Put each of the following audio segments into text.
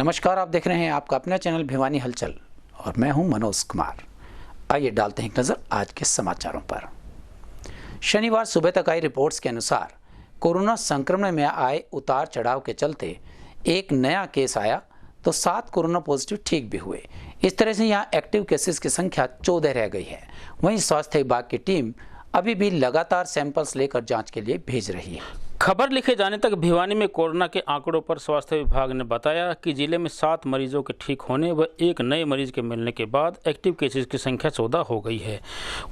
नमस्कार, आप देख रहे हैं आपका अपना चैनल भिवानी हलचल और मैं हूं मनोज कुमार। आइए डालते हैं एक नज़र आज के समाचारों पर। शनिवार सुबह तक आई रिपोर्ट्स के अनुसार कोरोना संक्रमण में आए उतार चढ़ाव के चलते एक नया केस आया तो 7 कोरोना पॉजिटिव ठीक भी हुए। इस तरह से यहाँ एक्टिव केसेस की संख्या 14 रह गई है। वहीं स्वास्थ्य विभाग की टीम अभी भी लगातार सैंपल्स लेकर जांच के लिए भेज रही है। खबर लिखे जाने तक भिवानी में कोरोना के आंकड़ों पर स्वास्थ्य विभाग ने बताया कि जिले में 7 मरीजों के ठीक होने व एक नए मरीज के मिलने के बाद एक्टिव केसेस की संख्या 14 हो गई है।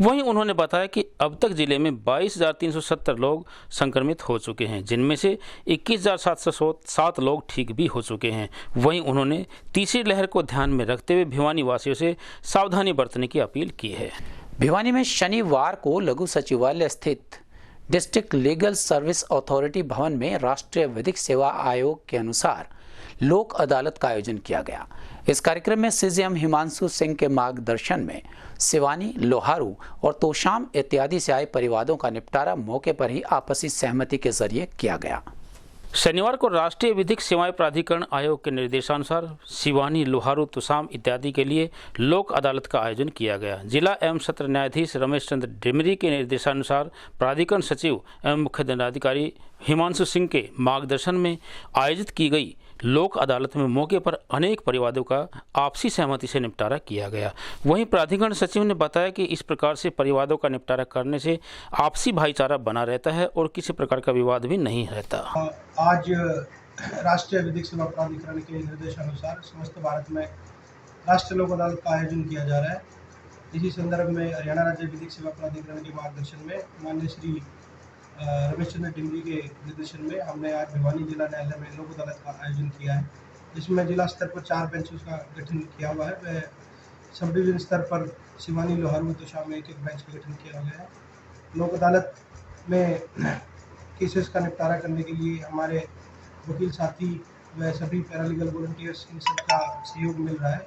वहीं उन्होंने बताया कि अब तक जिले में 22,370 लोग संक्रमित हो चुके हैं, जिनमें से 21,707 लोग ठीक भी हो चुके हैं। वहीं उन्होंने तीसरी लहर को ध्यान में रखते हुए भिवानी वासियों से सावधानी बरतने की अपील की है। भिवानी में शनिवार को लघु सचिवालय स्थित डिस्ट्रिक्ट लीगल सर्विस अथॉरिटी भवन में राष्ट्रीय विधिक सेवा आयोग के अनुसार लोक अदालत का आयोजन किया गया। इस कार्यक्रम में सीजेएम हिमांशु सिंह के मार्गदर्शन में सिवानी, लोहारू और तोशाम इत्यादि से आए परिवादों का निपटारा मौके पर ही आपसी सहमति के जरिए किया गया। शनिवार को राष्ट्रीय विधिक सेवाएं प्राधिकरण आयोग के निर्देशानुसार सिवानी, लोहारू, तुसाम इत्यादि के लिए लोक अदालत का आयोजन किया गया। जिला एवं सत्र न्यायाधीश रमेश चंद्र डिमरी के निर्देशानुसार प्राधिकरण सचिव एवं मुख्य दंडाधिकारी हिमांशु सिंह के मार्गदर्शन में आयोजित की गई लोक अदालत में मौके पर अनेक परिवादों का आपसी सहमति से निपटारा किया गया। वहीं प्राधिकरण सचिव ने बताया कि इस प्रकार से परिवादों का निपटारा करने से आपसी भाईचारा बना रहता है और किसी प्रकार का विवाद भी नहीं रहता। आज राष्ट्रीय विधिक सेवा प्राधिकरण के निर्देशानुसार समस्त भारत में राष्ट्रीय लोक अदालत का आयोजन किया जा रहा है। इसी संदर्भ में हरियाणा राज्य विधिक सेवा प्राधिकरण के मार्गदर्शन में माननीय श्री रमेश चंद्र डिमरी के निर्देशन में हमने आज भिवानी जिला न्यायालय में लोक अदालत का आयोजन किया है, जिसमें जिला स्तर पर 4 बेंचेस का गठन किया हुआ है। वह सब डिवीजन स्तर पर सिवानी, लोहारू, तोशाम में एक बेंच का गठन किया गया है। लोक अदालत में केसेस का निपटारा करने के लिए हमारे वकील साथी व सभी पैरालीगल वॉलंटियर्स इन सबका सहयोग मिल रहा है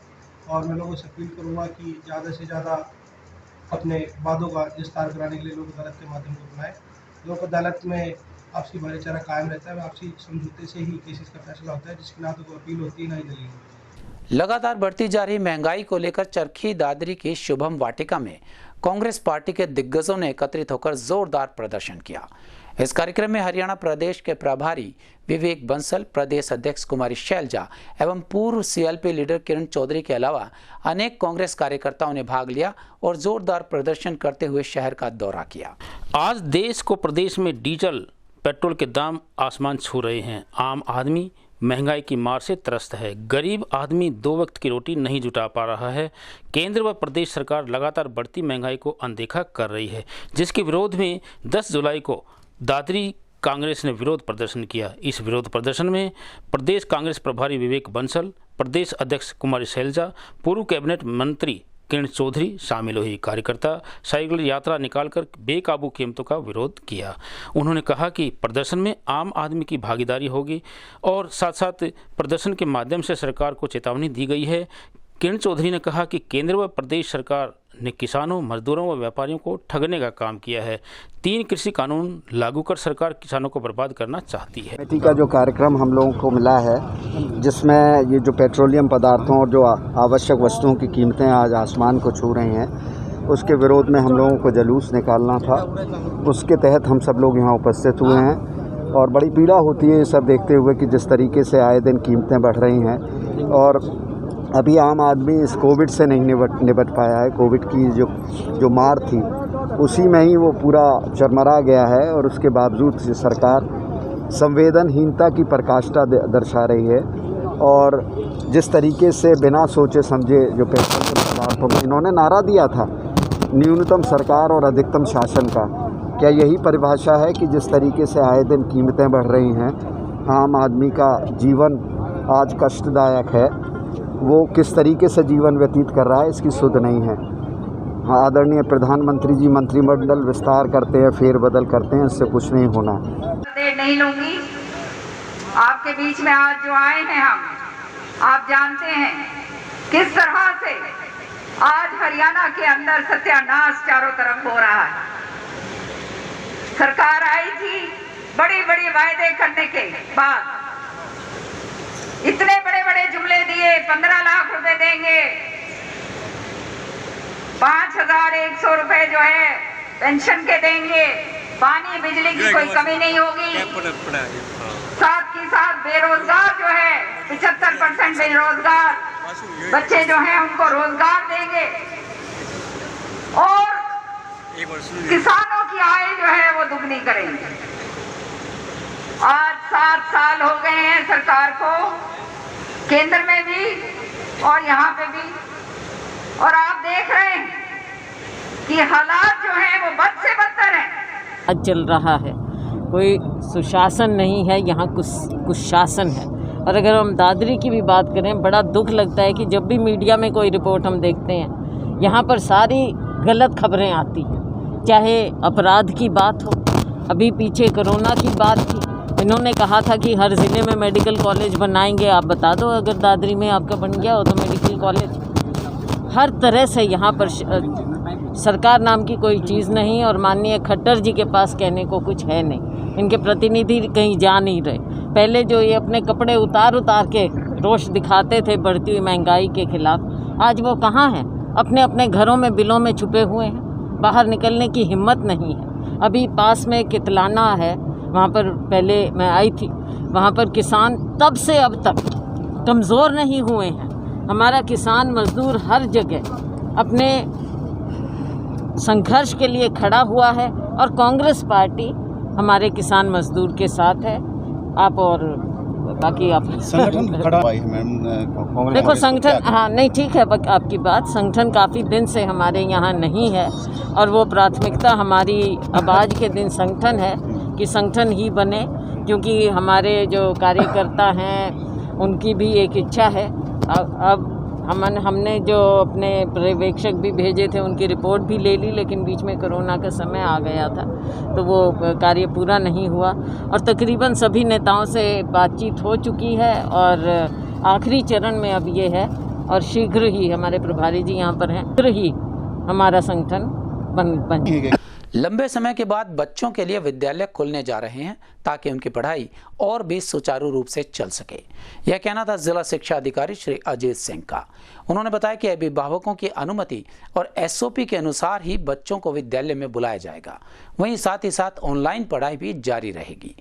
और मैं लोगों से अपील करूँगा कि ज़्यादा से ज़्यादा अपने वादों का विस्तार कराने के लिए लोक अदालत के माध्यम को अपनाएं। लोक अदालत में आपसी भाईचारा कायम रहता है, आपसी समझौते से ही केसेस का फैसला होता है, जिसकी ना तो कोई अपील होती है ना ही दलील। लगातार बढ़ती जा रही महंगाई को लेकर चरखी दादरी की शुभम वाटिका में कांग्रेस पार्टी के दिग्गजों ने एकत्रित होकर जोरदार प्रदर्शन किया। इस कार्यक्रम में हरियाणा प्रदेश के प्रभारी विवेक बंसल, प्रदेश अध्यक्ष कुमारी शैलजा एवं पूर्व सीएलपी लीडर किरण चौधरी के अलावा अनेक कांग्रेस कार्यकर्ताओं ने भाग लिया और जोरदार प्रदर्शन करते हुए शहर का दौरा किया। आज देश को प्रदेश में डीजल, पेट्रोल के दाम आसमान छू रहे हैं। आम आदमी महंगाई की मार से त्रस्त है। गरीब आदमी 2 वक्त की रोटी नहीं जुटा पा रहा है। केंद्र व प्रदेश सरकार लगातार बढ़ती महंगाई को अनदेखा कर रही है, जिसके विरोध में 10 जुलाई को दादरी कांग्रेस ने विरोध प्रदर्शन किया। इस विरोध प्रदर्शन में प्रदेश कांग्रेस प्रभारी विवेक बंसल, प्रदेश अध्यक्ष कुमारी शैलजा, पूर्व कैबिनेट मंत्री किरण चौधरी शामिल हुई। कार्यकर्ता साइकिल यात्रा निकालकर बेकाबू कीमतों का विरोध किया। उन्होंने कहा कि प्रदर्शन में आम आदमी की भागीदारी होगी और साथ साथ प्रदर्शन के माध्यम से सरकार को चेतावनी दी गई है। किरण चौधरी ने कहा कि केंद्र व प्रदेश सरकार ने किसानों, मजदूरों व व्यापारियों को ठगने का काम किया है। 3 कृषि कानून लागू कर सरकार किसानों को बर्बाद करना चाहती है। कमेटी का जो कार्यक्रम हम लोगों को मिला है, जिसमें ये जो पेट्रोलियम पदार्थों और जो आवश्यक वस्तुओं की कीमतें आज आसमान को छू रही हैं, उसके विरोध में हम लोगों को जुलूस निकालना था। उसके तहत हम सब लोग यहाँ उपस्थित हुए हैं और बड़ी पीड़ा होती है ये सब देखते हुए कि जिस तरीके से आए दिन कीमतें बढ़ रही हैं और अभी आम आदमी इस कोविड से नहीं निपट पाया है। कोविड की जो मार थी उसी में ही वो पूरा चरमरा गया है और उसके बावजूद सरकार संवेदनहीनता की पराकाष्ठा दर्शा रही है और जिस तरीके से बिना सोचे समझे जो पेट्रोल के पदार्थों में इन्होंने नारा दिया था न्यूनतम सरकार और अधिकतम शासन का, क्या यही परिभाषा है कि जिस तरीके से आए दिन कीमतें बढ़ रही हैं, आम आदमी का जीवन आज कष्टदायक है, वो किस तरीके से जीवन व्यतीत कर रहा है, इसकी सुध नहीं है। हाँ, आदरणीय प्रधानमंत्री जी मंत्रिमंडल विस्तार करते हैं, फेरबदल करते हैं, इससे कुछ नहीं होना। नहीं लूंगी। आपके बीच में आज जो आए हैं आप जानते हैं किस तरह से आज हरियाणा के अंदर सत्यानाश चारों तरफ हो रहा है। सरकार आई थी बड़ी बड़ी वायदे करने के बाद इतने बड़े बड़े जुमले दिए, 15 लाख रुपए देंगे, 5,100 रुपए जो है पेंशन के देंगे, पानी बिजली की कोई कमी नहीं होगी, साथ ही साथ बेरोजगार जो है 75% बेरोजगार बच्चे जो हैं उनको रोजगार देंगे और किसानों की आय जो है वो दुगनी करेंगे। आज 7 साल हो गए हैं सरकार को, केंद्र में भी और यहाँ पे भी, और आप देख रहे हैं कि हालात जो हैं वो बद से बदतर हैं। आज चल रहा है, कोई सुशासन नहीं है, यहाँ कुछ शासन है। और अगर हम दादरी की भी बात करें, बड़ा दुख लगता है कि जब भी मीडिया में कोई रिपोर्ट हम देखते हैं, यहाँ पर सारी गलत खबरें आती हैं। चाहे अपराध की बात हो, अभी पीछे कोरोना की बात थी, इन्होंने कहा था कि हर ज़िले में मेडिकल कॉलेज बनाएंगे। आप बता दो, अगर दादरी में आपका बन गया हो तो मेडिकल कॉलेज। हर तरह से यहाँ पर सरकार नाम की कोई चीज़ नहीं, और माननीय खट्टर जी के पास कहने को कुछ है नहीं। इनके प्रतिनिधि कहीं जा नहीं रहे। पहले जो ये अपने कपड़े उतार के रोष दिखाते थे बढ़ती हुई महंगाई के खिलाफ, आज वो कहाँ हैं? अपने अपने घरों में बिलों में छुपे हुए हैं, बाहर निकलने की हिम्मत नहीं है। अभी पास में कितलाना है, वहाँ पर पहले मैं आई थी, वहाँ पर किसान तब से अब तक कमज़ोर नहीं हुए हैं। हमारा किसान मज़दूर हर जगह अपने संघर्ष के लिए खड़ा हुआ है, और कांग्रेस पार्टी हमारे किसान मजदूर के साथ है। आप और बाकी आप संगठन खड़ा हुआ है मैम, देखो संगठन, हाँ नहीं ठीक है आपकी बात, संगठन काफ़ी दिन से हमारे यहाँ नहीं है, और वो प्राथमिकता हमारी अब आज के दिन संगठन है कि संगठन ही बने, क्योंकि हमारे जो कार्यकर्ता हैं उनकी भी एक इच्छा है। अब हमने जो अपने पर्यवेक्षक भी भेजे थे उनकी रिपोर्ट भी ले ली, लेकिन बीच में कोरोना का समय आ गया था तो वो कार्य पूरा नहीं हुआ, और तकरीबन सभी नेताओं से बातचीत हो चुकी है, और आखिरी चरण में अब ये है, और शीघ्र ही हमारे प्रभारी जी यहाँ पर हैं, शीघ्र ही हमारा संगठन बन लंबे समय के बाद बच्चों के लिए विद्यालय खुलने जा रहे हैं ताकि उनकी पढ़ाई और भी सुचारू रूप से चल सके। यह कहना था जिला शिक्षा अधिकारी श्री अजीत सिंह का। उन्होंने बताया कि अभिभावकों की अनुमति और एसओपी के अनुसार ही बच्चों को विद्यालय में बुलाया जाएगा, वहीं साथ ही साथ ऑनलाइन पढ़ाई भी जारी रहेगी।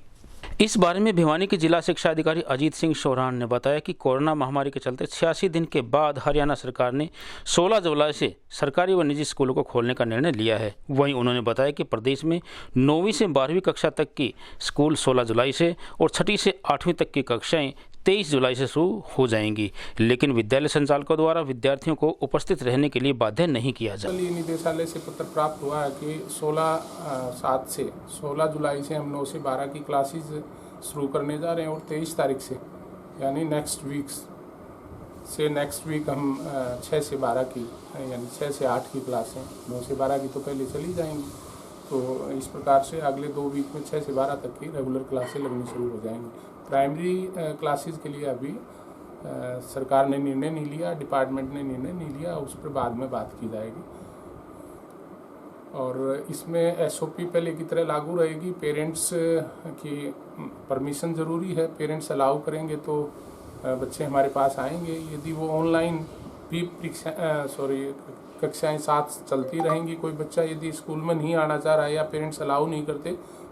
इस बारे में भिवानी के जिला शिक्षा अधिकारी अजीत सिंह शोरान ने बताया कि कोरोना महामारी के चलते 86 दिन के बाद हरियाणा सरकार ने 16 जुलाई से सरकारी व निजी स्कूलों को खोलने का निर्णय लिया है। वहीं उन्होंने बताया कि प्रदेश में 9वीं से 12वीं कक्षा तक की स्कूल 16 जुलाई से और 6ठी से 8वीं तक की कक्षाएं 23 जुलाई से शुरू हो जाएंगी, लेकिन विद्यालय संचालकों द्वारा विद्यार्थियों को उपस्थित रहने के लिए बाध्य नहीं किया जाए। निदेशालय से पत्र प्राप्त हुआ है कि 16/7 से 16 जुलाई से हम 9 से 12 की क्लासेस शुरू करने जा रहे हैं, और 23 तारीख से यानी नेक्स्ट वीक हम 6 से 12 की यानी 6 से 8 की क्लासें, 9 से 12 की तो पहले चली जाएंगी। तो इस प्रकार से अगले 2 वीक में 6 से 12 तक की रेगुलर क्लासें लगनी शुरू हो जाएंगी। प्राइमरी क्लासेस के लिए अभी सरकार ने निर्णय नहीं लिया, डिपार्टमेंट ने निर्णय नहीं लिया, उस पर बाद में बात की जाएगी। और इसमें एसओपी पहले की तरह लागू रहेगी। पेरेंट्स की परमिशन ज़रूरी है, पेरेंट्स अलाउ करेंगे तो बच्चे हमारे पास आएंगे। यदि वो ऑनलाइन भी कक्षाएं साथ चलती रहेंगी, कोई बच्चा यदि स्कूल में नहीं आना चाह रहा है या पेरेंट्स अलाउ नहीं करते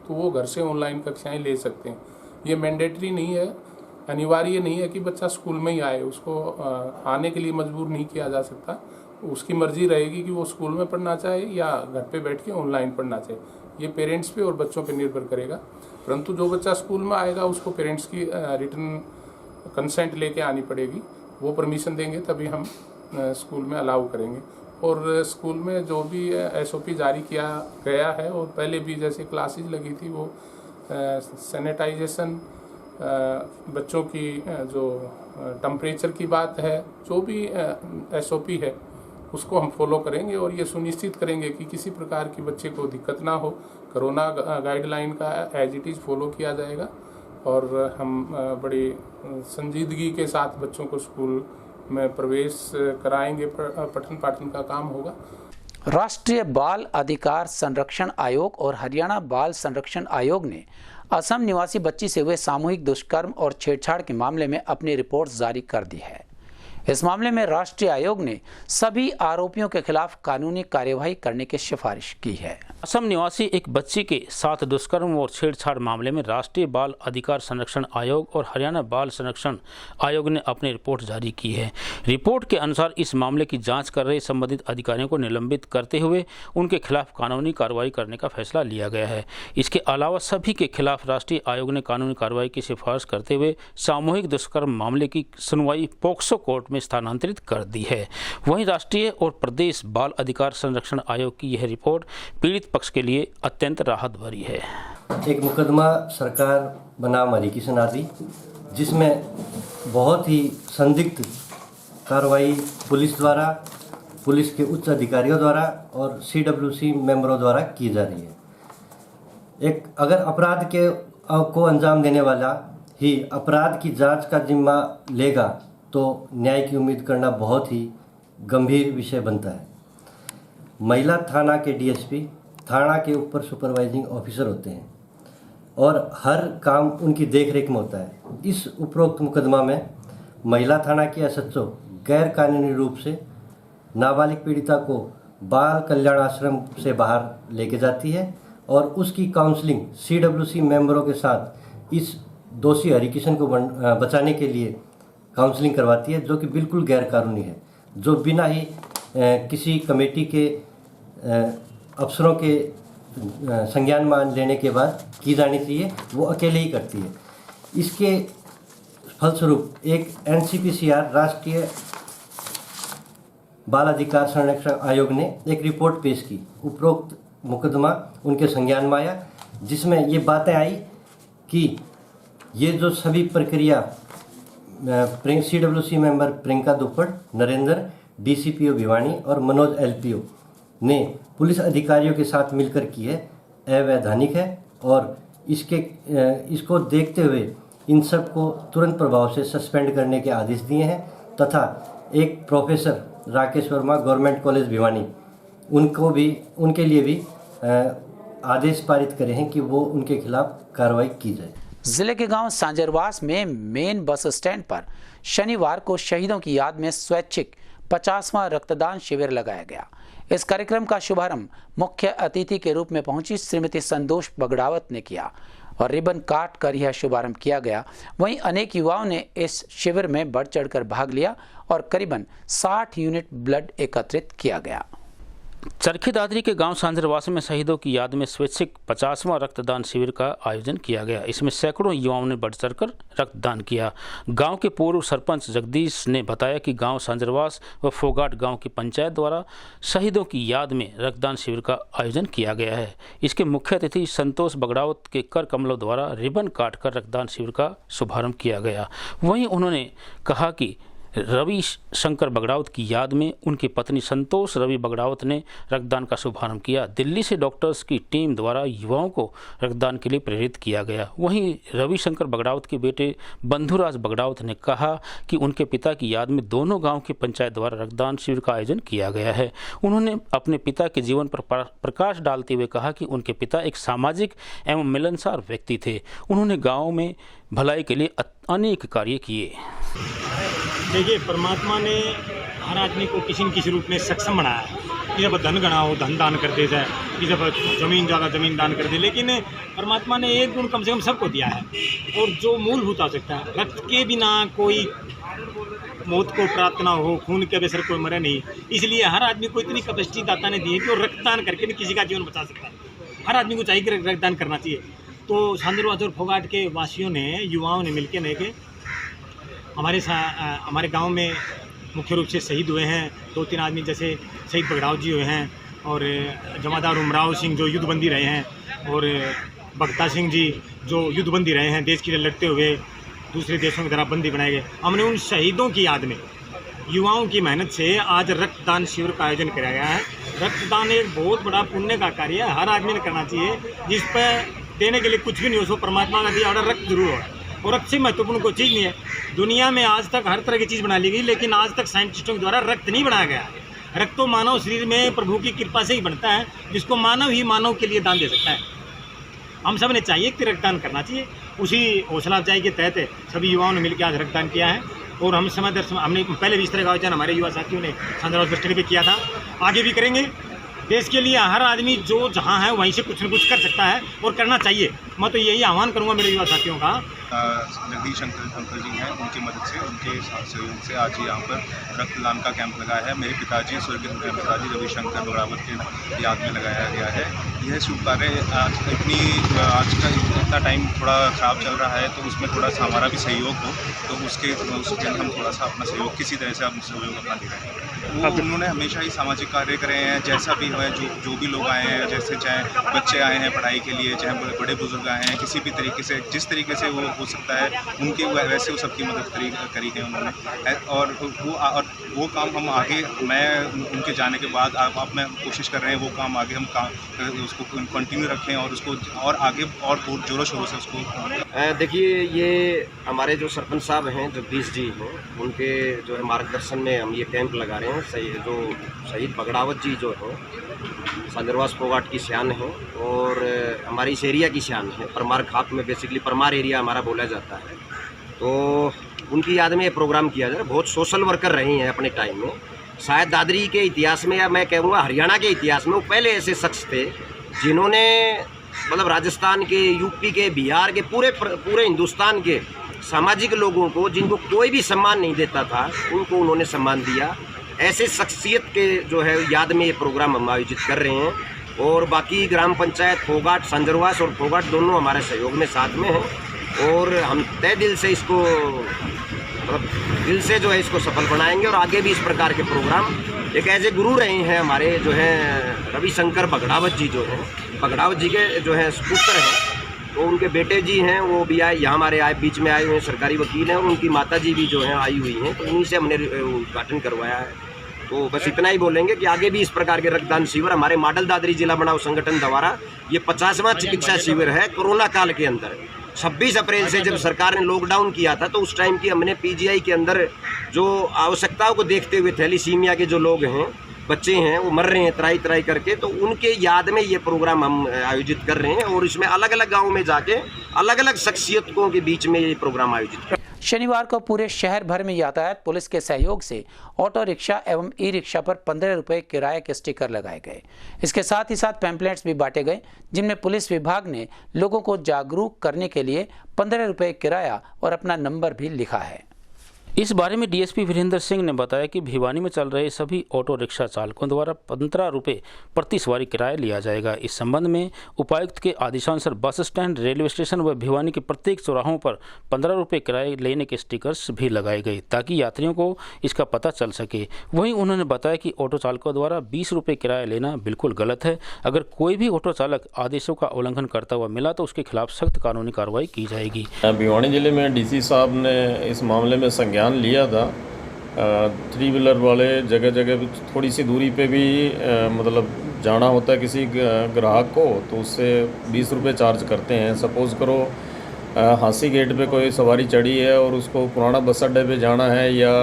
तो वो घर से ऑनलाइन कक्षाएं ले सकते हैं। ये मैंडेटरी नहीं है, अनिवार्य नहीं है कि बच्चा स्कूल में ही आए, उसको आने के लिए मजबूर नहीं किया जा सकता। उसकी मर्जी रहेगी कि वो स्कूल में पढ़ना चाहे या घर पे बैठ के ऑनलाइन पढ़ना चाहे। ये पेरेंट्स पे और बच्चों पे निर्भर करेगा, परंतु जो बच्चा स्कूल में आएगा उसको पेरेंट्स की रिटर्न कंसेंट लेके आनी पड़ेगी। वो परमिशन देंगे तभी हम स्कूल में अलाउ करेंगे। और स्कूल में जो भी एसओपी जारी किया गया है, और पहले भी जैसे क्लासेस लगी थी वो सैनिटाइजेशन, बच्चों की जो टेम्परेचर की बात है, जो भी एसओपी है उसको हम फॉलो करेंगे, और ये सुनिश्चित करेंगे कि किसी प्रकार की बच्चे को दिक्कत ना हो। कोरोना गाइडलाइन का एज इट इज़ फॉलो किया जाएगा, और हम बड़ी संजीदगी के साथ बच्चों को स्कूल में प्रवेश कराएंगे। पठन पाठन का काम होगा। राष्ट्रीय बाल अधिकार संरक्षण आयोग और हरियाणा बाल संरक्षण आयोग ने असम निवासी बच्ची से हुए सामूहिक दुष्कर्म और छेड़छाड़ के मामले में अपनी रिपोर्ट जारी कर दी है। इस मामले में राष्ट्रीय आयोग ने सभी आरोपियों के खिलाफ कानूनी कार्यवाही करने की सिफारिश की है। असम निवासी एक बच्ची के साथ दुष्कर्म और छेड़छाड़ मामले में राष्ट्रीय बाल अधिकार संरक्षण आयोग और हरियाणा बाल संरक्षण आयोग ने अपनी रिपोर्ट जारी की है। रिपोर्ट के अनुसार इस मामले की जांच कर रहे संबंधित अधिकारियों को निलंबित करते हुए उनके खिलाफ कानूनी कार्रवाई करने का फैसला लिया गया है। इसके अलावा सभी के खिलाफ राष्ट्रीय आयोग ने कानूनी कार्रवाई की सिफारिश करते हुए सामूहिक दुष्कर्म मामले की सुनवाई पोक्सो कोर्ट में स्थानांतरित कर दी है। वहीं राष्ट्रीय और प्रदेश बाल अधिकार संरक्षण आयोग की यह रिपोर्ट पीड़ित पक्ष के लिए अत्यंत राहत भरी है। एक मुकदमा सरकार बनाम हरिकिशन आदि, जिसमें बहुत ही संदिग्ध कार्रवाई पुलिस द्वारा, पुलिस के उच्च अधिकारियों द्वारा और CWC मेंबरों द्वारा की जा रही है। एक अगर अपराध को अंजाम देने वाला ही अपराध की जांच का जिम्मा लेगा तो न्याय की उम्मीद करना बहुत ही गंभीर विषय बनता है। महिला थाना के DSP थाना के ऊपर सुपरवाइजिंग ऑफिसर होते हैं और हर काम उनकी देखरेख में होता है। इस उपरोक्त मुकदमा में महिला थाना की SHO गैर कानूनी रूप से नाबालिग पीड़िता को बाल कल्याण आश्रम से बाहर लेके जाती है और उसकी काउंसलिंग CWC मेंबरों के साथ इस दोषी हरिकिशन को बचाने के लिए काउंसलिंग करवाती है, जो कि बिल्कुल गैर कानूनी है, जो बिना ही किसी कमेटी के अफसरों के संज्ञान मान लेने के बाद की जानी चाहिए, वो अकेले ही करती है। इसके फलस्वरूप एक NCPCR राष्ट्रीय बाल अधिकार संरक्षण आयोग ने एक रिपोर्ट पेश की। उपरोक्त मुकदमा उनके संज्ञान में आया, जिसमें ये बातें आई कि ये जो सभी प्रक्रिया CWC member Priyanka Duppar, Narendra, DCPO Bhiwani और मनोज LPO ने पुलिस अधिकारियों के साथ मिलकर की है, अवैधानिक है और इसको देखते हुए इन सब को तुरंत प्रभाव से सस्पेंड करने के आदेश दिए हैं तथा एक professor Rakesh Verma government college Bhiwani उनके लिए भी आदेश पारित करे हैं कि वो उनके खिलाफ कार्रवाई की जाए। जिले के गांव सांजरवास में मेन बस स्टैंड पर शनिवार को शहीदों की याद में स्वैच्छिक 50वां रक्तदान शिविर लगाया गया। इस कार्यक्रम का शुभारंभ मुख्य अतिथि के रूप में पहुंची श्रीमती संतोष बगड़ावत ने किया और रिबन काट कर यह शुभारंभ किया गया। वहीं अनेक युवाओं ने इस शिविर में बढ़ चढ़कर भाग लिया और करीबन 60 यूनिट ब्लड एकत्रित किया गया। चरखी दादरी के गांव सांजरवास में शहीदों की याद में स्वैच्छिक 50वां रक्तदान शिविर का आयोजन किया गया। इसमें सैकड़ों युवाओं ने बढ़ चढ़कर रक्तदान किया। गांव के पूर्व सरपंच जगदीश ने बताया कि गांव सांजरवास व फोगाट गांव की पंचायत द्वारा शहीदों की याद में रक्तदान शिविर का आयोजन किया गया है। इसके मुख्य अतिथि संतोष बगड़ावत के कर कमलों द्वारा रिबन काटकर रक्तदान शिविर का शुभारंभ किया गया। वहीं उन्होंने कहा कि रवि शंकर बगड़ावत की याद में उनकी पत्नी संतोष रवि बगड़ावत ने रक्तदान का शुभारंभ किया। दिल्ली से डॉक्टर्स की टीम द्वारा युवाओं को रक्तदान के लिए प्रेरित किया गया। वहीं रवि शंकर बगड़ावत के बेटे बंधुराज बगड़ावत ने कहा कि उनके पिता की याद में दोनों गांव की पंचायत द्वारा रक्तदान शिविर का आयोजन किया गया है। उन्होंने अपने पिता के जीवन पर प्रकाश डालते हुए कहा कि उनके पिता एक सामाजिक एवं मिलनसार व्यक्ति थे। उन्होंने गाँव में भलाई के लिए अनेक कार्य किए। देखिए, परमात्मा ने हर आदमी को किसी न किसी रूप में सक्षम बनाया है कि जब धन गणा हो धन दान कर दे जाए, कि जब जमीन ज़्यादा जमीन दान कर दे, लेकिन परमात्मा ने एक गुण कम से कम सबको दिया है और जो मूलभूत आवश्यकता है, रक्त के बिना कोई मौत को प्राप्त ना हो, खून के बेसर कोई मरे नहीं। इसलिए हर आदमी को इतनी कैपेसिटी दाता ने दी है कि वो रक्तदान करके भी किसी का जीवन बचा सकता है। हर आदमी को चाहिए कि रक्तदान करना चाहिए। तो सांजरवास और फोगाट के वासियों ने, युवाओं ने मिलकर लेके हमारे गांव में मुख्य रूप से शहीद हुए हैं 2-3 आदमी, जैसे शहीद बगड़ाव जी हुए हैं और जमादार उमराव सिंह जो युद्धबंदी रहे हैं और भगता सिंह जी जो युद्धबंदी रहे हैं, देश के लिए लड़ते हुए दूसरे देशों की तरह बंदी बनाए गए। हमने उन शहीदों की याद में युवाओं की मेहनत से आज रक्तदान शिविर का आयोजन किया गया है। रक्तदान एक बहुत बड़ा पुण्य का कार्य है, हर आदमी ने करना चाहिए। जिस पर देने के लिए कुछ भी नहीं हो, सो परमात्मा का दिया और रक्त जरूर हो। और रक्त से महत्वपूर्ण कोई चीज़ नहीं है। दुनिया में आज तक हर तरह की चीज़ बना ली गई, लेकिन आज तक साइंटिस्टों के द्वारा रक्त नहीं बनाया गया। रक्त तो मानव शरीर में प्रभु की कृपा से ही बनता है, जिसको मानव ही मानव के लिए दान दे सकता है। हम सब ने चाहिए कि रक्तदान करना चाहिए। उसी हौसला अफजाई के तहत सभी युवाओं ने मिलकर आज रक्तदान किया है और हम समय दर हमने पहले भी इस तरह का आयोजन हमारे युवा साथियों ने संदर्भ बस स्टैंड पे किया था, आगे भी करेंगे। देश के लिए हर आदमी जो जहाँ है वहीं से कुछ न कुछ कर सकता है और करना चाहिए। मैं तो यही आह्वान करूँगा मेरे युवा साथियों का। जगदीश अंकल जी हैं, उनकी मदद से, उनके सहयोग से आज यहाँ पर रक्तदान का कैंप लगाया है। मेरे पिताजी, स्वर्गीय पिताजी रविशंकर बगड़ावत के याद में लगाया गया है। यह शुभ कार्य आज का इतना टाइम थोड़ा ख़राब चल रहा है, तो उसमें थोड़ा सा हमारा भी सहयोग हो, तो उसके हम थोड़ा सा अपना सहयोग किसी तरह से हम सहयोग अपना दे रहे हैं। उन्होंने हमेशा ही सामाजिक कार्य करे हैं, जैसा भी है, जो भी लोग आए हैं, जैसे चाहे बच्चे आए हैं पढ़ाई के लिए, चाहे बड़े बुजुर्ग आए हैं, किसी भी तरीके से जिस तरीके से वो हो सकता है उनके वैसे वो सबकी मदद करी है उन्होंने। और वो काम हम आगे, मैं उनके जाने के बाद आप मैं कोशिश कर रहे हैं वो काम आगे हम उसको कंटिन्यू रखें और उसको और आगे और बहुत ज़ोरों शोरों से उसको। देखिए, ये हमारे जो सरपंच साहब हैं जगदीश जी हैं, उनके जो है मार्गदर्शन में हम ये कैंप लगा रहे हैं। जो शहीद बगड़ावत जी जो हैं संदरवास पोगाट की शान है और हमारी इस एरिया की शान है। परमार खाप में बेसिकली परमार एरिया हमारा बोला जाता है, तो उनकी याद में ये प्रोग्राम किया जा रहा है। बहुत सोशल वर्कर रहे हैं अपने टाइम में। शायद दादरी के इतिहास में या मैं कहूँगा हरियाणा के इतिहास में वो पहले ऐसे शख्स थे जिन्होंने मतलब राजस्थान के, यूपी के, बिहार के, पूरे हिंदुस्तान के सामाजिक लोगों को जिनको कोई भी सम्मान नहीं देता था उनको उन्होंने सम्मान दिया। ऐसे शख्सियत के जो है याद में ये प्रोग्राम हम आयोजित कर रहे हैं और बाकी ग्राम पंचायत फोगाट, संजरवास और फोगाट दोनों हमारे सहयोग में साथ में हैं और हम तय दिल से इसको मतलब दिल से जो है इसको सफल बनाएंगे और आगे भी इस प्रकार के प्रोग्राम। एक ऐसे गुरु रहे हैं हमारे जो हैं रविशंकर बगड़ावत जी, जो हैं बगड़ावत जी के जो हैं पुत्र हैं, तो उनके बेटे जी हैं वो भी आए यहाँ हमारे बीच में आए हुए हैं, सरकारी वकील हैं और उनकी माता जी भी जो हैं आई हुई हैं, तो उन्हीं से हमने उद्घाटन करवाया है। तो बस इतना ही बोलेंगे कि आगे भी इस प्रकार के रक्तदान शिविर हमारे मॉडल दादरी जिला बनाओ संगठन द्वारा ये 50वां चिकित्सा शिविर है। कोरोना काल के अंदर 26 अप्रैल से जब सरकार ने लॉकडाउन किया था तो उस टाइम की हमने पीजीआई के अंदर जो आवश्यकताओं को देखते हुए थैलीसीमिया के जो लोग हैं, बच्चे हैं, वो मर रहे हैं त्राई करके, तो उनके याद में ये प्रोग्राम हम आयोजित कर रहे हैं और इसमें अलग अलग गाँव में जाके अलग अलग शख्सियतों के बीच में ये प्रोग्राम आयोजित कर। शनिवार को पूरे शहर भर में यातायात पुलिस के सहयोग से ऑटो रिक्शा एवं ई रिक्शा पर 15 रुपये किराए के स्टिकर लगाए गए। इसके साथ ही साथ पैम्पलेट्स भी बांटे गए जिनमें पुलिस विभाग ने लोगों को जागरूक करने के लिए 15 रुपये किराया और अपना नंबर भी लिखा है। इस बारे में डीएसपी वीरेंद्र सिंह ने बताया कि भिवानी में चल रहे सभी ऑटो रिक्शा चालकों द्वारा 15 रुपये प्रति सवारी किराया लिया जाएगा। इस संबंध में उपायुक्त के आदेशानुसार बस स्टैंड, रेलवे स्टेशन व भिवानी के प्रत्येक चौराहों पर 15 रुपये किराए लेने के स्टिकर्स भी लगाए गए ताकि यात्रियों को इसका पता चल सके। वहीं उन्होंने बताया कि ऑटो चालकों द्वारा 20 रुपये किराया लेना बिल्कुल गलत है। अगर कोई भी ऑटो चालक आदेशों का उल्लंघन करता हुआ मिला तो उसके खिलाफ सख्त कानूनी कार्रवाई की जाएगी। भिवानी जिले में डीसी साहब ने इस मामले में संज्ञान लिया था। 3 व्हीलर वाले जगह जगह थोड़ी सी दूरी पे भी मतलब जाना होता है किसी ग्राहक को तो उससे 20 रुपये चार्ज करते हैं। सपोज़ करो हांसी गेट पे कोई सवारी चढ़ी है और उसको पुराना बस अड्डे पे जाना है या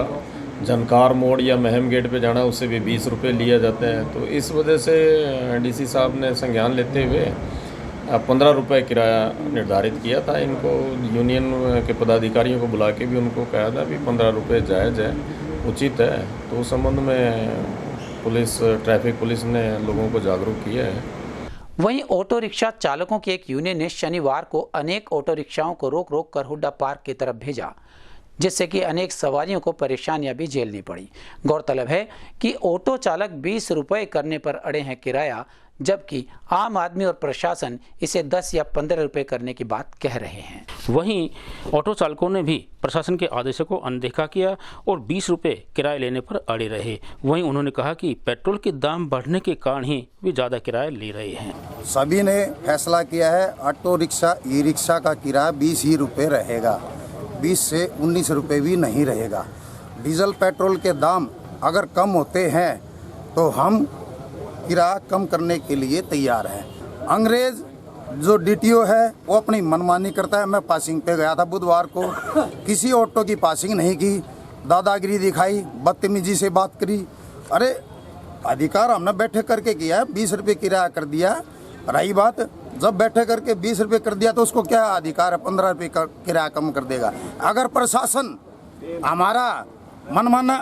झनकार मोड़ या महम गेट पे जाना है, उससे भी 20 रुपये लिए जाते हैं। तो इस वजह से डीसी साहब ने संज्ञान लेते हुए 15 रुपये किराया निर्धारित किया था। इनको यूनियन के पदाधिकारियों को बुला के भी उनको कहा था भी 15 रुपये जायज़ है, उचित है। तो उस संबंध में ट्रैफिक पुलिस ने लोगों को जागरूक किया है। वहीं ऑटो रिक्शा चालकों की एक यूनियन ने शनिवार को अनेक ऑटो रिक्शाओं को रोक कर हुड्डा पार्क की तरफ भेजा, जिससे कि अनेक सवारियों को परेशानियां भी झेलनी पड़ी। गौरतलब है कि ऑटो चालक 20 रुपये करने पर अड़े हैं किराया, जबकि आम आदमी और प्रशासन इसे 10 या 15 रुपये करने की बात कह रहे हैं। वहीं ऑटो चालकों ने भी प्रशासन के आदेशों को अनदेखा किया और 20 रुपये किराए लेने पर अड़े रहे। वहीं उन्होंने कहा कि पेट्रोल के दाम बढ़ने के कारण ही वे ज़्यादा किराया ले रहे हैं। सभी ने फैसला किया है ऑटो रिक्शा, ई रिक्शा का किराया 20 ही रुपये रहेगा, 20 से 19 रुपये भी नहीं रहेगा। डीजल पेट्रोल के दाम अगर कम होते हैं तो हम किराया कम करने के लिए तैयार हैं। अंग्रेज जो डीटीओ है वो अपनी मनमानी करता है। मैं पासिंग पे गया था बुधवार को, किसी ऑटो की पासिंग नहीं की, दादागिरी दिखाई, बदतमीजी से बात करी। अरे अधिकार हमने बैठे करके किया है, 20 रुपये किराया कर दिया। रही बात जब बैठे करके 20 रुपये कर दिया तो उसको क्या अधिकार है 15 रुपये का किराया कम कर देगा। अगर प्रशासन हमारा मनमाना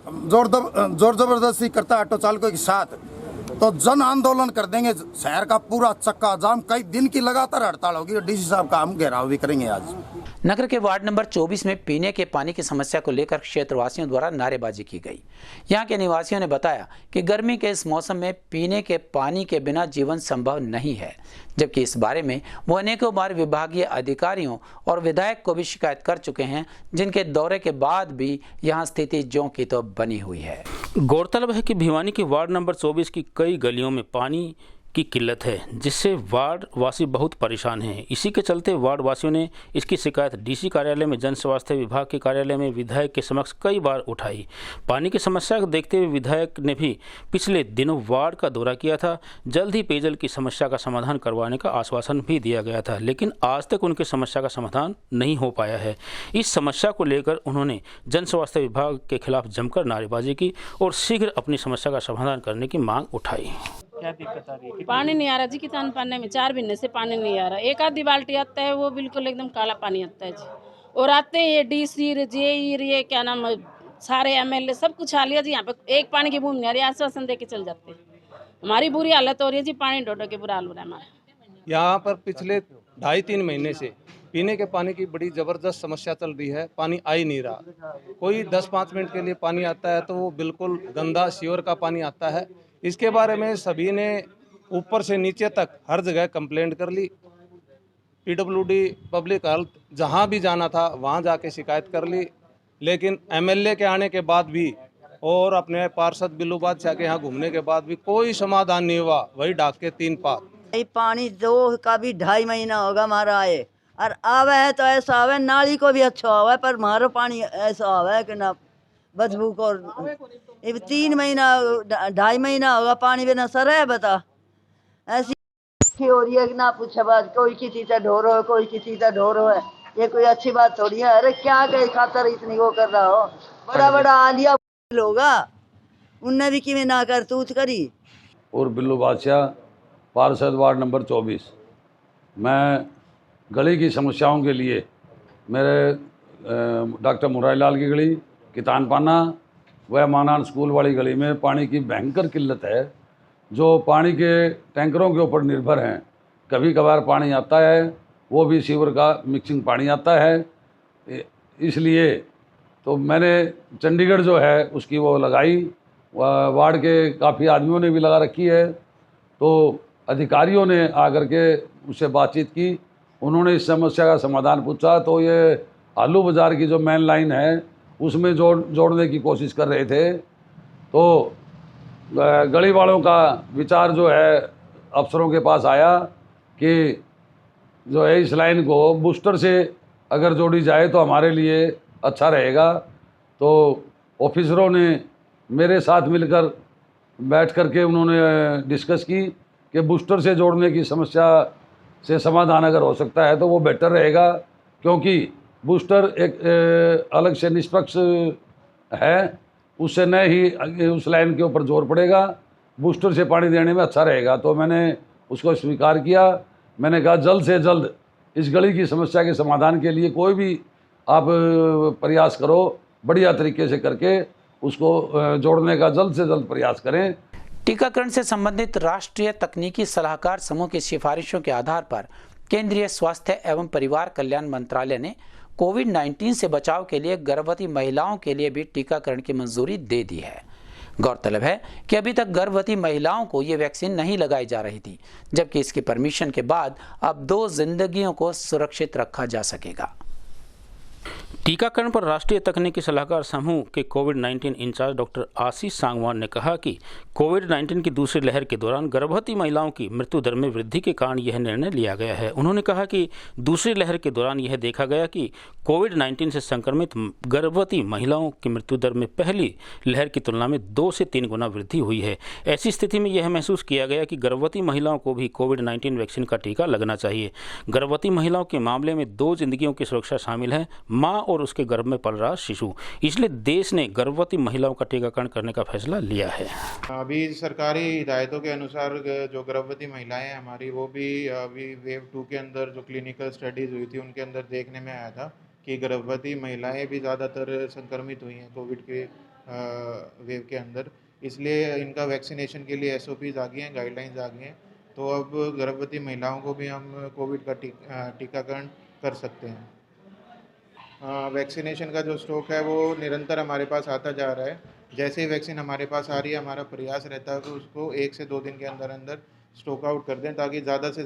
जोर जबरदस्ती करता है ऑटो चालकों के साथ तो जन आंदोलन कर देंगे। शहर का पूरा चक्का जाम, कई दिन की लगातार हड़ताल होगी। डीसी साहब का हम घेराव भी करेंगे आज। नगर के वार्ड नंबर 24 में पीने के पानी की समस्या को लेकर क्षेत्रवासियों द्वारा नारेबाजी की गई। यहां के निवासियों ने बताया कि गर्मी के इस मौसम में पीने के पानी के बिना जीवन संभव नहीं है, जबकि इस बारे में वो अनेकों बार विभागीय अधिकारियों और विधायक को भी शिकायत कर चुके हैं, जिनके दौरे के बाद भी यहां स्थिति ज्यों की तो बनी हुई है। गौरतलब है कि भिवानी के वार्ड नंबर 24 की कई गलियों में पानी की किल्लत है, जिससे वार्ड वासी बहुत परेशान हैं। इसी के चलते वार्ड वासियों ने इसकी शिकायत डीसी कार्यालय में, जन स्वास्थ्य विभाग के कार्यालय में विधायक के समक्ष कई बार उठाई। पानी की समस्या को देखते हुए विधायक ने भी पिछले दिनों वार्ड का दौरा किया था। जल्द ही पेयजल की समस्या का समाधान करवाने का आश्वासन भी दिया गया था, लेकिन आज तक उनके समस्या का समाधान नहीं हो पाया है। इस समस्या को लेकर उन्होंने जन स्वास्थ्य विभाग के खिलाफ जमकर नारेबाजी की और शीघ्र अपनी समस्या का समाधान करने की मांग उठाई। क्या दिक्कत आ रही है? पानी नहीं आ रहा जी, किसान पानी में 4 महीने से पानी नहीं आ रहा। एक आधी बाल्टी आता है, वो बिल्कुल एकदम काला पानी आता है जी। और आते हैं ये डीसी जेई ये क्या नाम सारे एमएलए सब कुछ आ लिया जी। यहाँ पे एक पानी की बूंद नहीं आ रही, आश्वासन दे के चल जाते हैं। हमारी बुरी हालत हो रही है जी, पानी ढो के बुरा हाल हो रहा है हमारा। यहाँ पर पिछले 2.5-3 महीने से पीने के पानी की बड़ी ज़बरदस्त समस्या चल रही है। पानी आ ही नहीं रहा। कोई 10-5 मिनट के लिए पानी आता है तो वो बिल्कुल गंदा सीवर का पानी आता है। इसके बारे में सभी ने ऊपर से नीचे तक हर जगह कंप्लेंट कर ली। पीडब्ल्यूडी, पब्लिक हेल्थ, जहाँ भी जाना था वहाँ जाके शिकायत कर ली, लेकिन एमएलए के आने के बाद भी और अपने पार्षद बिल्लू बादशाह के यहाँ घूमने के बाद भी कोई समाधान नहीं हुआ। वही डाक के 3 पात। पानी 2 का भी 2.5 महीना होगा हमारा आए, और आवे है तो ऐसा आवे नाली को भी अच्छा आवे, पर हमारा पानी ऐसा आवे कि ना बदबू को। 3 महीना 2.5 महीना होगा पानी बिना सर है। बता ऐसी हो रही है कि ना पूछे बात। कोई किसी से ढो रहा है, कोई किसी से ढो रहा है। ये कोई अच्छी बात थोड़ी है। अरे क्या के खातर इतनी वो कर रहा हो। बड़ा बड़ा आलिया होगा, उनने भी किमें ना कर तूत करी। और बिल्लू बादशाह, पार्षद वार्ड नंबर 24। मैं गली की समस्याओं के लिए मेरे डॉक्टर मुरारीलाल की गली, कितान पाना व मानान स्कूल वाली गली में पानी की भयंकर किल्लत है, जो पानी के टैंकरों के ऊपर निर्भर हैं। कभी कभार पानी आता है, वो भी सीवर का मिक्सिंग पानी आता है। इसलिए तो मैंने चंडीगढ़ जो है उसकी वो लगाई, वार्ड के काफ़ी आदमियों ने भी लगा रखी है। तो अधिकारियों ने आकर के उससे बातचीत की, उन्होंने इस समस्या का समाधान पूछा। तो ये आलू बाज़ार की जो मेन लाइन है उसमें जोड़ने की कोशिश कर रहे थे। तो गली वालों का विचार जो है अफसरों के पास आया कि जो है इस लाइन को बूस्टर से अगर जोड़ी जाए तो हमारे लिए अच्छा रहेगा। तो ऑफिसरों ने मेरे साथ मिलकर बैठ कर के उन्होंने डिस्कस की कि बूस्टर से जोड़ने की समस्या से समाधान अगर हो सकता है तो वो बेटर रहेगा, क्योंकि बूस्टर एक अलग से निष्पक्ष है, उससे न ही उस लाइन के ऊपर जोर पड़ेगा, बूस्टर से पानी देने में अच्छा रहेगा। तो मैंने उसको स्वीकार किया। मैंने कहा जल्द से जल्द इस गली की समस्या के समाधान के लिए कोई भी आप प्रयास करो, बढ़िया तरीके से करके उसको जोड़ने का जल्द से जल्द प्रयास करें। टीकाकरण से संबंधित राष्ट्रीय तकनीकी सलाहकार समूह की सिफारिशों के आधार पर केंद्रीय स्वास्थ्य एवं परिवार कल्याण मंत्रालय ने कोविड-19 से बचाव के लिए गर्भवती महिलाओं के लिए भी टीकाकरण की मंजूरी दे दी है। गौरतलब है कि अभी तक गर्भवती महिलाओं को ये वैक्सीन नहीं लगाई जा रही थी, जबकि इसकी परमिशन के बाद अब 2 जिंदगियों को सुरक्षित रखा जा सकेगा। टीकाकरण पर राष्ट्रीय तकनीकी सलाहकार समूह के कोविड-19 इंचार्ज डॉक्टर आशीष सांगवान ने कहा कि कोविड-19 की दूसरी लहर के दौरान गर्भवती महिलाओं की मृत्यु दर में वृद्धि के कारण यह निर्णय लिया गया है। उन्होंने कहा कि दूसरी लहर के दौरान यह देखा गया कि कोविड-19 से संक्रमित गर्भवती महिलाओं की मृत्यु दर में पहली लहर की तुलना में 2 से 3 गुना वृद्धि हुई है। ऐसी स्थिति में यह महसूस किया गया कि गर्भवती महिलाओं को भी कोविड-19 वैक्सीन का टीका लगना चाहिए। गर्भवती महिलाओं के मामले में 2 जिंदगियों की सुरक्षा शामिल है। माँ मां और उसके गर्भ में पल रहा शिशु। इसलिए देश ने गर्भवती महिलाओं का टीकाकरण करने का फैसला लिया है। अभी सरकारी हिदायतों के अनुसार जो गर्भवती महिलाएं हैं हमारी, वो भी अभी वेव 2 के अंदर जो क्लिनिकल स्टडीज़ हुई थी उनके अंदर देखने में आया था कि गर्भवती महिलाएं भी ज़्यादातर संक्रमित हुई हैं कोविड के वेव के अंदर। इसलिए इनका वैक्सीनेशन के लिए SOPs आ गई हैं, गाइडलाइंस आ गई हैं। तो अब गर्भवती महिलाओं को भी हम कोविड का टीकाकरण कर सकते हैं। वैक्सीनेशन का जो स्टॉक है वो निरंतर हमारे पास आता जा रहा है। जैसे ही वैक्सीन हमारे पास आ रही है, हमारा प्रयास रहता है कि उसको 1 से 2 दिन के अंदर अंदर स्टॉक आउट कर दें, ताकि ज़्यादा से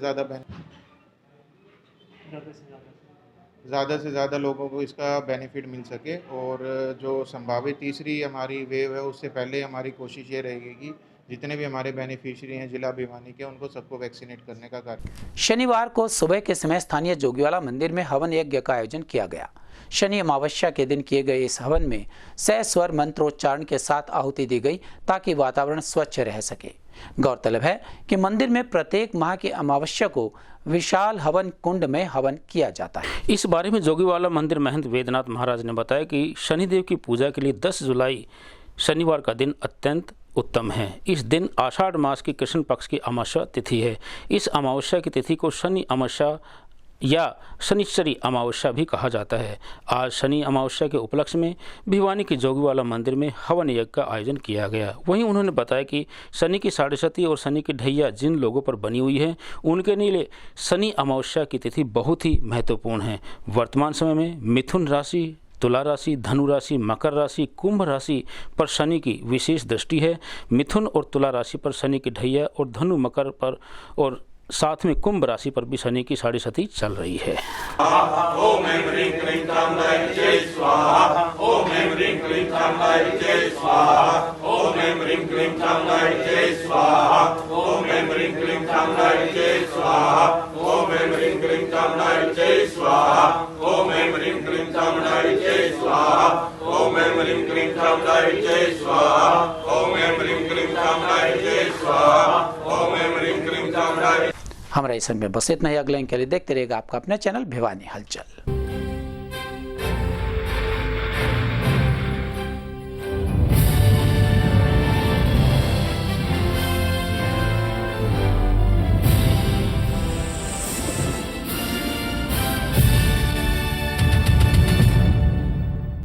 ज़्यादा लोगों को इसका बेनिफिट मिल सके। और जो संभावित तीसरी हमारी वेव है, उससे पहले हमारी कोशिश ये रहेगी कि जितने भी हमारे बेनिफिशियरी हैं जिला भिवानी के, उनको सबको वैक्सीनेट करने का कार्य। शनिवार को सुबह के समय स्थानीय जोगीवाला मंदिर में हवन यज्ञ का आयोजन किया गया। शनि अमावस्या के दिन किए गए इस हवन में सहस्वर मंत्रोच्चारण के साथ आहुति दी गई ताकि वातावरण स्वच्छ रह सके। गौरतलब है कि मंदिर में प्रत्येक माह की अमावस्या को विशाल हवन कुंड में हवन किया जाता है। इस बारे में जोगीवाला मंदिर महंत वेदनाथ महाराज ने बताया कि शनिदेव की पूजा के लिए 10 जुलाई शनिवार का दिन अत्यंत उत्तम है। इस दिन आषाढ़ मास की कृष्ण पक्ष की अमावस्या तिथि है। इस अमावस्या की तिथि को शनि अमावस्या या शनिश्चरी अमावस्या भी कहा जाता है। आज शनि अमावस्या के उपलक्ष्य में भिवानी के जोगीवाला मंदिर में हवन यज्ञ का आयोजन किया गया। वहीं उन्होंने बताया कि शनि की साढ़ेसती और शनि की ढैया जिन लोगों पर बनी हुई है, उनके लिए शनि अमावस्या की तिथि बहुत ही महत्वपूर्ण है। वर्तमान समय में मिथुन राशि, तुला राशि, धनु राशि, मकर राशि, कुंभ राशि पर शनि की विशेष दृष्टि है। मिथुन और तुला राशि पर शनि की ढैया और धनु, मकर पर और साथ में कुंभ राशि पर भी शनि की साढ़ेसती चल रही है। ओम ऐं ह्रीं क्लीं कामदाय जय स्वाहा। ओम ऐं ह्रीं क्लीं कामदाय जय स्वाहा। ओम ऐं ह्रीं क्लीं कामदाय जय स्वाहा। ओम ऐं ह्रीं क्लीं कामदाय जय स्वाहा। ओम ऐं ह्रीं क्लीं कामदाय जय स्वाहा। ओम ऐं ह्रीं क्लीं कामदाय जय स्वाहा। ओम ऐं ह्रीं क्लीं कामदाय जय स्वाहा। ओम ऐं ह्रीं क्लीं कामदाय जय स्वाहा। ओम ऐं ह्रीं क्लीं कामदाय। हमारा इस समय बस इतना ही। अगले के लिए देखते रहेगा आपका अपना चैनल भिवानी हलचल।